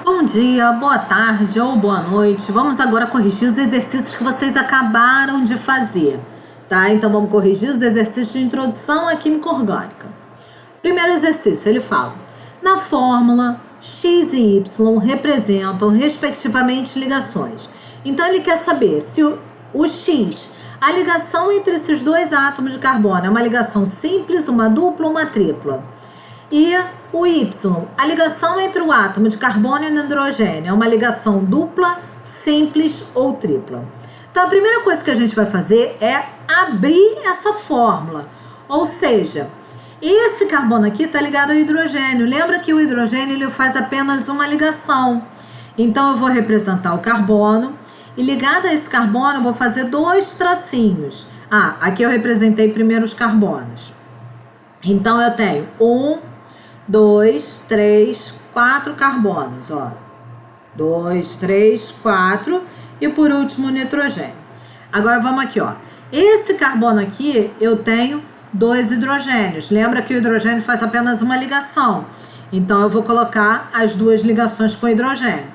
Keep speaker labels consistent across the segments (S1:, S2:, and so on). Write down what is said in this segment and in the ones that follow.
S1: Bom dia, boa tarde ou boa noite. Vamos agora corrigir os exercícios que vocês acabaram de fazer, tá? Então vamos corrigir os exercícios de introdução à química orgânica. Primeiro exercício, ele fala: na fórmula, X e Y representam respectivamente ligações. Então ele quer saber se o X, a ligação entre esses dois átomos de carbono é uma ligação simples, uma dupla ou uma tripla. E o Y, a ligação entre o átomo de carbono e o hidrogênio é uma ligação dupla, simples ou tripla. Então a primeira coisa que a gente vai fazer é abrir essa fórmula, ou seja, esse carbono aqui está ligado ao hidrogênio. Lembra que o hidrogênio ele faz apenas uma ligação. Então eu vou representar o carbono e ligado a esse carbono eu vou fazer dois tracinhos. Aqui eu representei primeiro os carbonos. Então eu tenho 1, 2, 3, 4 carbonos, ó. 2, 3, 4 e por último o nitrogênio. Agora vamos aqui, ó. Esse carbono aqui eu tenho dois hidrogênios. Lembra que o hidrogênio faz apenas uma ligação. Então eu vou colocar as duas ligações com hidrogênio.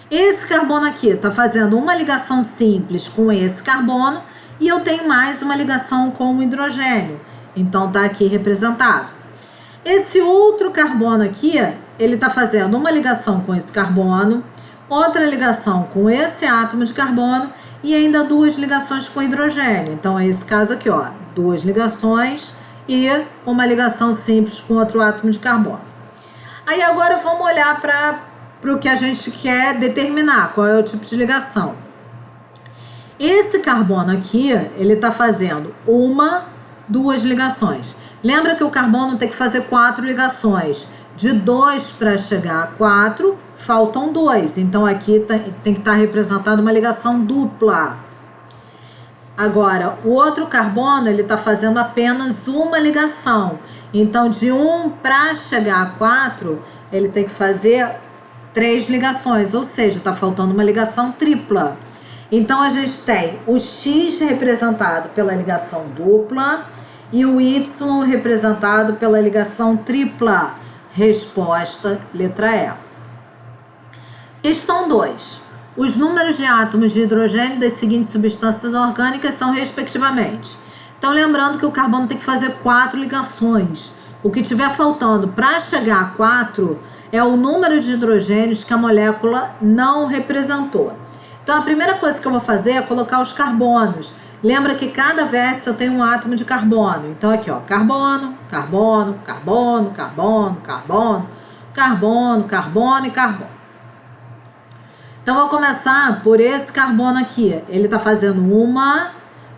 S1: Esse carbono aqui está fazendo uma ligação simples com esse carbono e eu tenho mais uma ligação com o hidrogênio. Então tá aqui representado. Esse outro carbono aqui, ele está fazendo uma ligação com esse carbono, outra ligação com esse átomo de carbono e ainda duas ligações com hidrogênio. Então é esse caso aqui, ó, duas ligações e uma ligação simples com outro átomo de carbono. Aí agora vamos olhar para o que a gente quer determinar, qual é o tipo de ligação. Esse carbono aqui, ele está fazendo duas ligações. Lembra que o carbono tem que fazer 4 ligações. De 2 para chegar a 4, faltam 2. Então aqui tem que estar representada uma ligação dupla. Agora, o outro carbono, ele está fazendo apenas uma ligação. Então, de 1 para chegar a 4, ele tem que fazer 3 ligações. Ou seja, está faltando uma ligação tripla. Então, a gente tem o X representado pela ligação dupla e o Y representado pela ligação tripla. Resposta, letra E. Questão 2. Os números de átomos de hidrogênio das seguintes substâncias orgânicas são respectivamente. Então, lembrando que o carbono tem que fazer 4 ligações. O que estiver faltando para chegar a 4 é o número de hidrogênios que a molécula não representou. Então, a primeira coisa que eu vou fazer é colocar os carbonos. Lembra que cada vértice eu tenho um átomo de carbono. Então, aqui, ó, carbono, carbono, carbono, carbono, carbono, carbono, carbono e carbono. Então, vou começar por esse carbono aqui. Ele está fazendo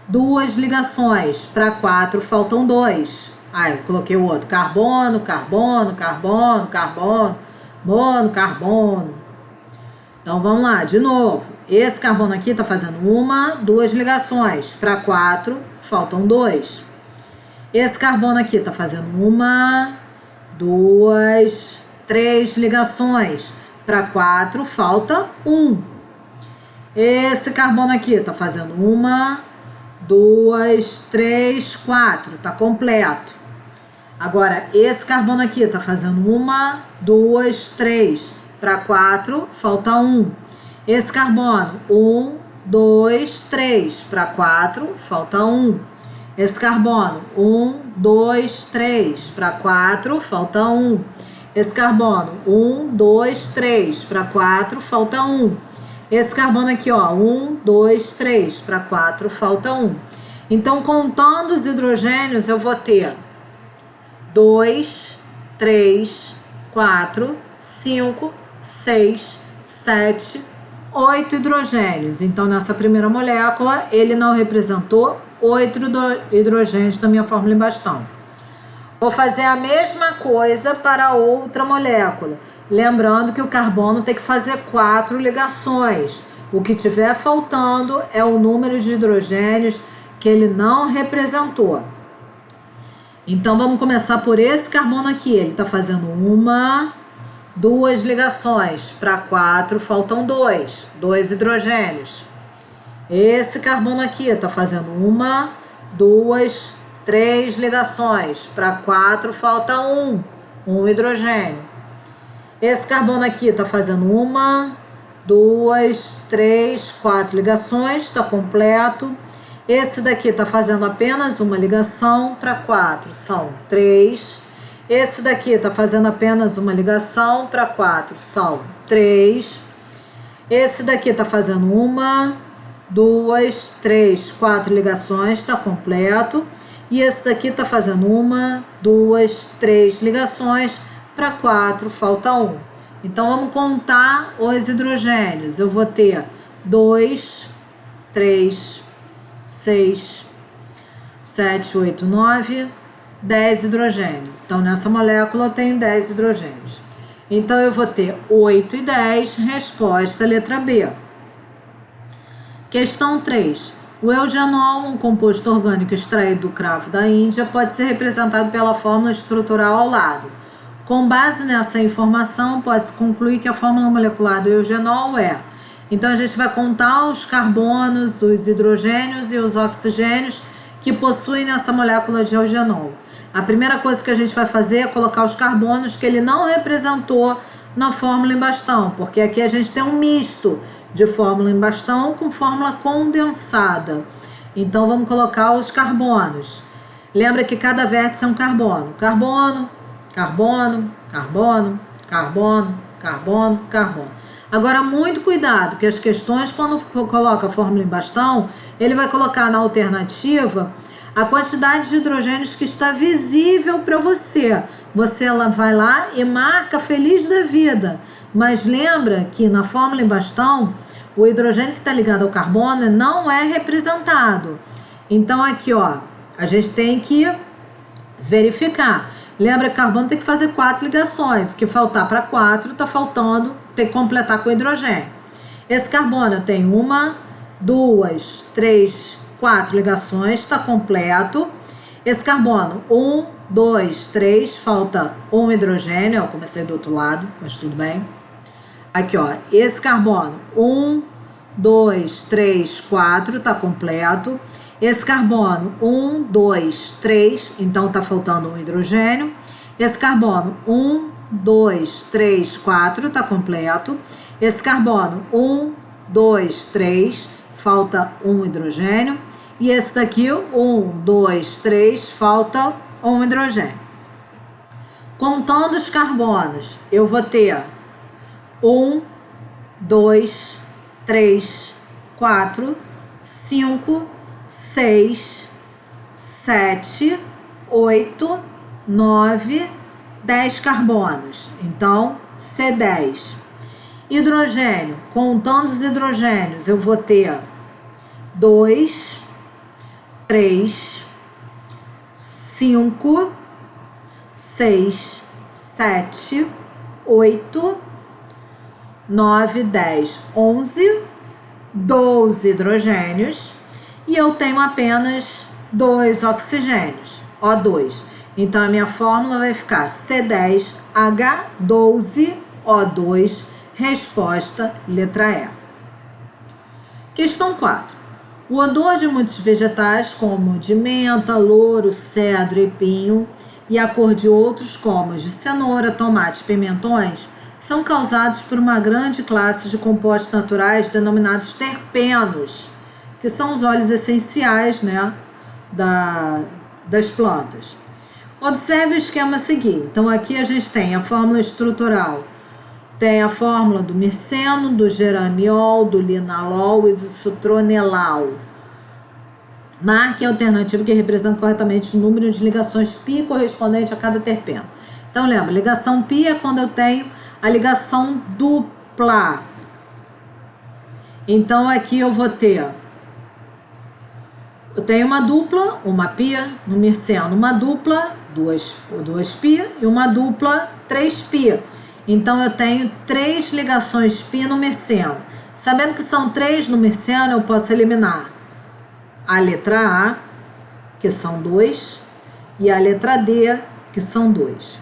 S1: 2 ligações. Para 4, faltam 2. Eu coloquei o outro. Carbono, carbono, carbono, carbono, mono, carbono. Então, vamos lá, de novo. Esse carbono aqui está fazendo 2 ligações. Para 4, faltam 2. Esse carbono aqui está fazendo 2, 3 ligações. Para 4, falta 1. Esse carbono aqui está fazendo 2, 3, 4. Está completo. Agora, esse carbono aqui está fazendo 2, 3. Para 4, falta 1. Esse carbono, 2, 3. Para 4, falta 1. Esse carbono, 2, 3. Para 4, falta 1. Esse carbono, 2, 3. Para 4, falta 1. Esse carbono aqui, ó, 2, 3. Para 4, falta 1. Então, contando os hidrogênios, eu vou ter 2, 3, 4, 5, 6, 7, 8 hidrogênios. Então, nessa primeira molécula, ele não representou 8 hidrogênios na minha fórmula em bastão. Vou fazer a mesma coisa para outra molécula. Lembrando que o carbono tem que fazer 4 ligações. O que tiver faltando é o número de hidrogênios que ele não representou. Então, vamos começar por esse carbono aqui. Ele está fazendo 2 ligações. Para 4, faltam 2 hidrogênios. Esse carbono aqui está fazendo 2, 3 ligações. Para 4, falta 1 hidrogênio. Esse carbono aqui está fazendo 1, 2, 3, 4 ligações, está completo. Esse daqui está fazendo apenas uma ligação para 4, são 3. Esse daqui está fazendo apenas uma ligação para 4, são 3. Esse daqui está fazendo 1, 2, 3, 4 ligações, está completo. E esse daqui está fazendo 1, 2, 3 ligações para 4, falta 1. Então, vamos contar os hidrogênios. Eu vou ter 2, 3, 6, 7, 8, 9, 10 hidrogênios. Então, nessa molécula eu tenho 10 hidrogênios. Então, eu vou ter 8 e 10, resposta letra B. Questão 3. O eugenol, um composto orgânico extraído do cravo da Índia, pode ser representado pela fórmula estrutural ao lado. Com base nessa informação, pode-se concluir que a fórmula molecular do eugenol é... Então, a gente vai contar os carbonos, os hidrogênios e os oxigênios que possuem nessa molécula de eugenol. A primeira coisa que a gente vai fazer é colocar os carbonos que ele não representou na fórmula em bastão, porque aqui a gente tem um misto de fórmula em bastão com fórmula condensada. Então, vamos colocar os carbonos. Lembra que cada vértice é um carbono. Carbono, carbono, carbono, carbono, carbono, carbono. Agora, muito cuidado, que as questões, quando coloca a fórmula em bastão, ele vai colocar na alternativa a quantidade de hidrogênios que está visível para você. Você vai lá e marca feliz da vida. Mas lembra que na fórmula em bastão, o hidrogênio que está ligado ao carbono não é representado. Então, aqui, ó, a gente tem que verificar. Lembra que carbono tem que fazer 4 ligações. O que faltar para 4, está faltando, tem que completar com hidrogênio. Esse carbono tem 1, 2, 3, 4 ligações, está completo. Esse carbono, 1, 2, 3, falta um hidrogênio. Eu comecei do outro lado, mas tudo bem. Aqui, ó, esse carbono, 1, 2, 3, 4, está completo. Esse carbono, 1, 2, 3, então está faltando um hidrogênio. Esse carbono, 1, 2, 3, 4, está completo. Esse carbono, 1, 2, 3, falta um hidrogênio. E esse daqui, 1, 2, 3, falta um hidrogênio. Contando os carbonos, eu vou ter 1, 2, 3, 4, 5, 6, 7, 8, 9, 10 carbonos. Então, C10. Hidrogênio. Contando os hidrogênios, eu vou ter 2, 3, 5, 6, 7, 8, 9, 10, 11, 12 hidrogênios. E eu tenho apenas 2 oxigênios, O2. Então, a minha fórmula vai ficar C10H12O2, resposta letra E. Questão 4. O odor de muitos vegetais, como de menta, louro, cedro e pinho, e a cor de outros, como de cenoura, tomate e pimentões, são causados por uma grande classe de compostos naturais denominados terpenos, que são os óleos essenciais, né, das plantas. Observe o esquema seguinte. Então, aqui a gente tem a fórmula estrutural. Tem a fórmula do mirceno, do geraniol, do linalol e do citronelal. Marque a alternativa que representa corretamente o número de ligações π correspondente a cada terpeno. Então, lembra, ligação π é quando eu tenho a ligação dupla. Então, aqui eu vou ter... Eu tenho uma dupla, uma π, no mirceno, uma dupla, duas π, e uma dupla, 3π. Então, eu tenho 3 ligações π no mirceno. Sabendo que são 3 no mirceno, eu posso eliminar a letra A, que são 2, e a letra D, que são 2.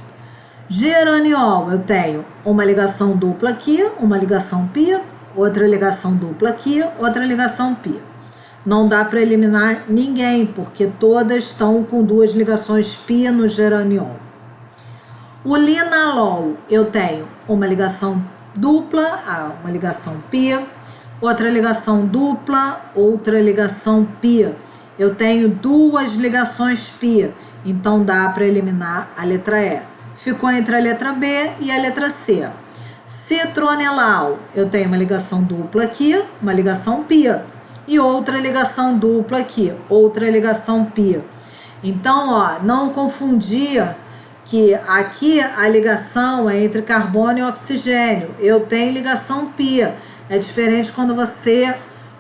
S1: Geraniol, eu tenho uma ligação dupla aqui, uma ligação π, outra ligação dupla aqui, outra ligação π. Não dá para eliminar ninguém, porque todas estão com 2 ligações π no geraniol. O linalol, eu tenho uma ligação dupla, uma ligação π, outra ligação dupla, outra ligação π. Eu tenho duas ligações π, então dá para eliminar a letra E. Ficou entre a letra B e a letra C. Citronelal, eu tenho uma ligação dupla aqui, uma ligação π, e outra ligação dupla aqui, outra ligação π. Então, ó, não confundia que aqui a ligação é entre carbono e oxigênio. Eu tenho ligação π. É diferente quando você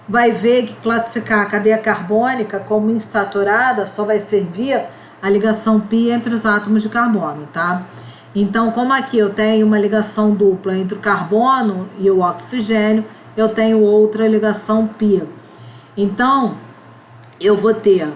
S1: vai ver que classificar a cadeia carbônica como insaturada só vai servir a ligação π entre os átomos de carbono, tá? Então, como aqui eu tenho uma ligação dupla entre o carbono e o oxigênio, eu tenho outra ligação π. Então, eu vou ter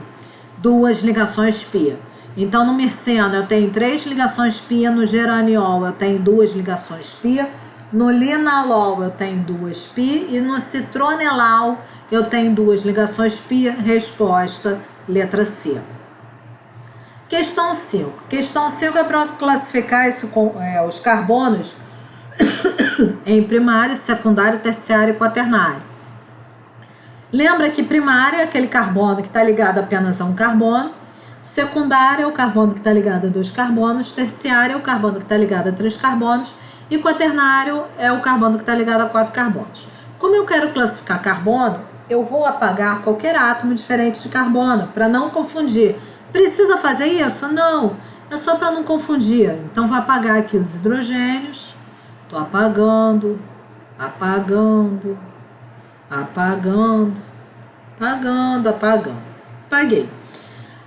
S1: duas ligações π. Então, no merceno, eu tenho 3 ligações π, no geraniol eu tenho 2 ligações π, no linalol eu tenho 2 π e no citronelal eu tenho 2 ligações π. Resposta, letra C. Questão 5. Questão 5 é para classificar os carbonos em primário, secundário, terciário e quaternário. Lembra que primário é aquele carbono que está ligado apenas a um carbono, secundário é o carbono que está ligado a 2 carbonos, terciário é o carbono que está ligado a 3 carbonos e quaternário é o carbono que está ligado a 4 carbonos. Como eu quero classificar carbono, eu vou apagar qualquer átomo diferente de carbono para não confundir. Precisa fazer isso? Não, é só para não confundir. Então vou apagar aqui os hidrogênios, estou apagando, apagando, apagando, apagando, apagando. Apaguei.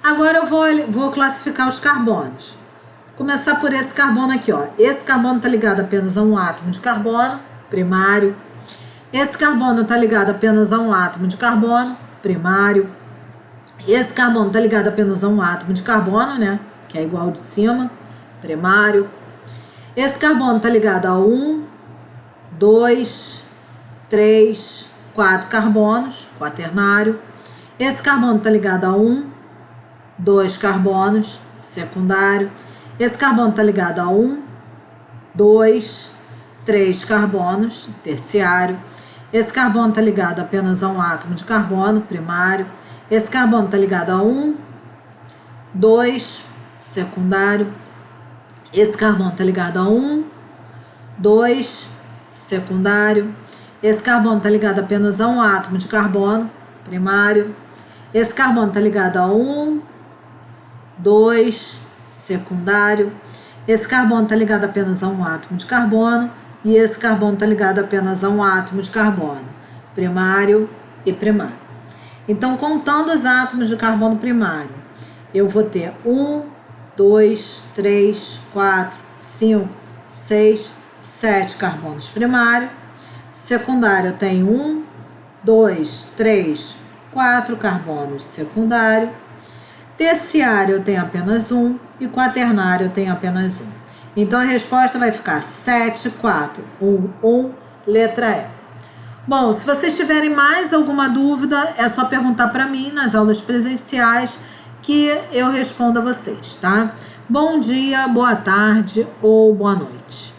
S1: Agora eu vou classificar os carbonos. Começar por esse carbono aqui, ó. Esse carbono está ligado apenas a um átomo de carbono, primário. Esse carbono está ligado apenas a um átomo de carbono, primário. Esse carbono está ligado apenas a um átomo de carbono, né? Que é igual ao de cima, primário. Esse carbono está ligado a 1, 2, 3, 4 carbonos, quaternário. Esse carbono está ligado a 1, 2 carbonos, secundário. Esse carbono está ligado a 1, 2, 3 carbonos, terciário. Esse carbono está ligado apenas a um átomo de carbono, primário. Esse carbono está ligado a 1, 2, secundário. Esse carbono está ligado a 1, 2, secundário. Esse carbono está ligado apenas a um átomo de carbono, primário. Esse carbono está ligado a 1, 2, secundário. Esse carbono está ligado apenas a um átomo de carbono. E esse carbono está ligado apenas a um átomo de carbono, primário e primário. Então, contando os átomos de carbono primário, eu vou ter 1, 2, 3, 4, 5, 6, 7 carbonos primários. Secundário, eu tenho 1, 2, 3, 4 carbonos secundário. Terciário, eu tenho apenas 1 e quaternário, eu tenho apenas 1. Então, a resposta vai ficar 7, 4, 1, 1, letra E. Bom, se vocês tiverem mais alguma dúvida, é só perguntar para mim nas aulas presenciais que eu respondo a vocês, tá? Bom dia, boa tarde ou boa noite.